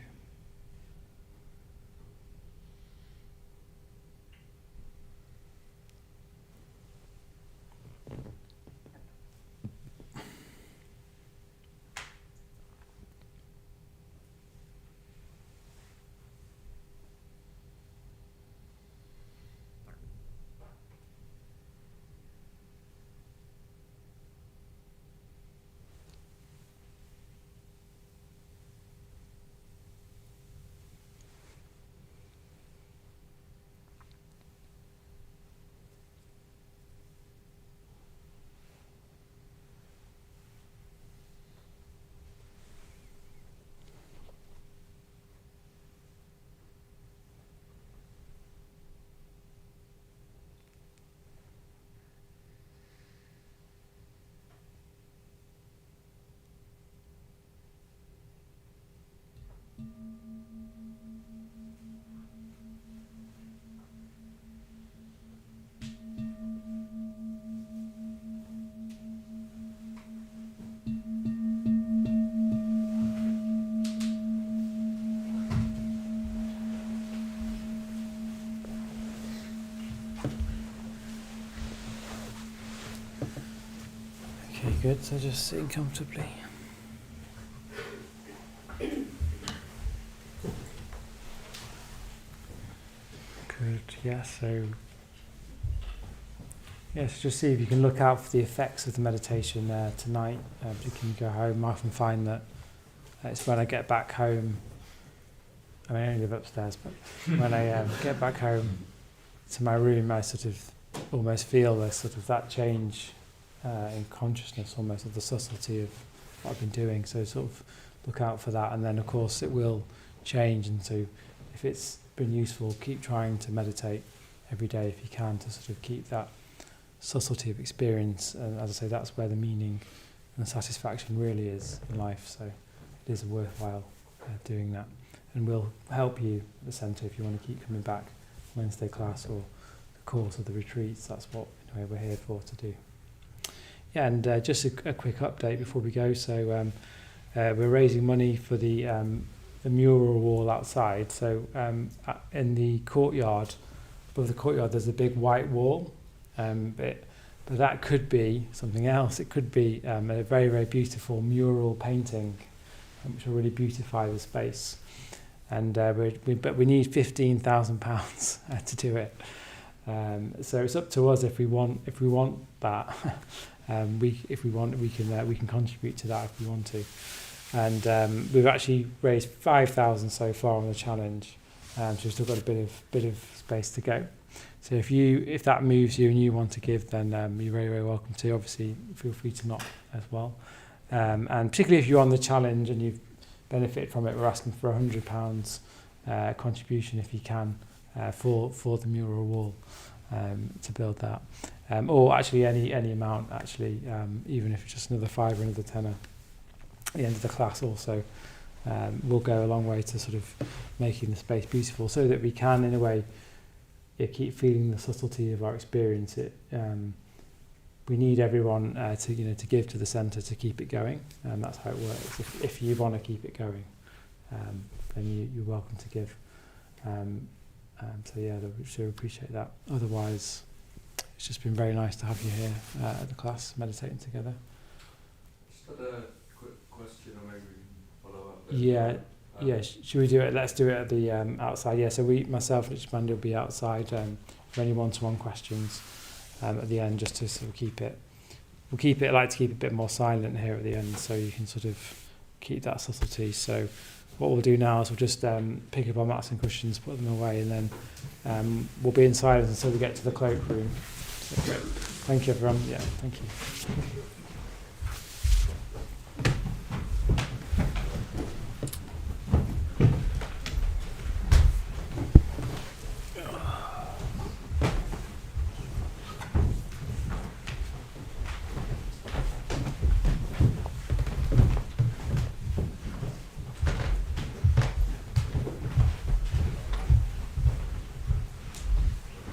[SPEAKER 1] good. So just sitting comfortably. Good. Yeah. So yes, just see if you can look out for the effects of the meditation tonight. Particularly when you go home. I often find that it's when I get back home. I mean, I only live upstairs, but when I get back home to my room, I sort of almost feel this sort of that change in consciousness, almost of the subtlety of what I've been doing. So sort of look out for that, and then of course it will change. And so, if it's been useful, keep trying to meditate every day if you can, to sort of keep that subtlety of experience. And as I say, that's where the meaning and the satisfaction really is in life. So it is worthwhile doing that, and we'll help you at the centre if you want to keep coming back Wednesday class or the course of the retreats. That's what we're here for to do. Yeah, and just a quick update before we go. So we're raising money for the mural wall outside. So in the courtyard, above the courtyard, there's a big white wall. But that could be something else. It could be a very, very beautiful mural painting, which will really beautify the space. And but we need £15,000 to do it. So it's up to us if we want that. We can contribute to that if we want to. And we've actually raised 5,000 so far on the challenge. So we've still got a bit of space to go. So if that moves you and you want to give, then you're very, very welcome to. Obviously, feel free to knock as well. And particularly if you're on the challenge and you've benefited from it, we're asking for £100 contribution if you can for the mural wall to build that. Or actually any amount, actually, even if it's just another £5 or another £10 at the end of the class also, will go a long way to sort of making the space beautiful, so that we can, in a way, keep feeling the subtlety of our experience. We need everyone to give to the centre to keep it going, and that's how it works. If you want to keep it going, then you're welcome to give. So yeah, we sure appreciate that. Otherwise, it's just been very nice to have you here at the class, meditating together.
[SPEAKER 2] Just had a quick question, or maybe we can follow up.
[SPEAKER 1] Yeah. Should we do it? Let's do it at the outside. Yeah. So myself, and Mandy will be outside for any one-to-one questions at the end, just to sort of keep it. I like to keep it a bit more silent here at the end, so you can sort of keep that subtlety. So what we'll do now is we'll just pick up our mats and cushions, put them away, and then we'll be in silence until we get to the cloakroom. So, great. Thank you, everyone. Yeah, thank you.